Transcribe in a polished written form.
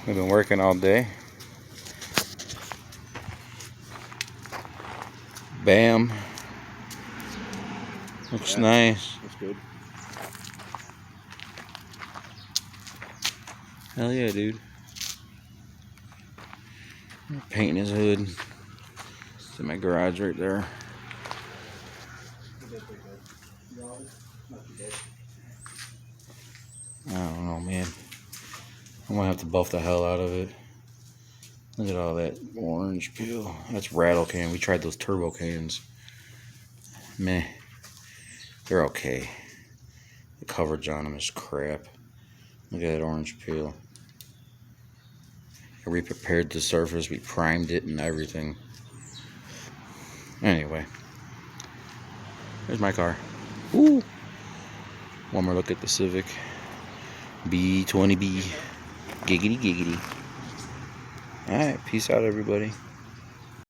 We've been working all day. Bam. Looks nice. That's good. Hell yeah, dude. Painting his hood. It's in my garage right there. I don't know, man. I'm gonna have to buff the hell out of it. Look at all that orange peel. That's rattle can. We tried those turbo cans. Meh. They're okay. The coverage on them is crap. Look at that orange peel. I re-prepared the surface. We primed it and everything. Anyway. There's my car. Woo! One more look at the Civic. B20b. Giggity giggity. Alright, peace out everybody.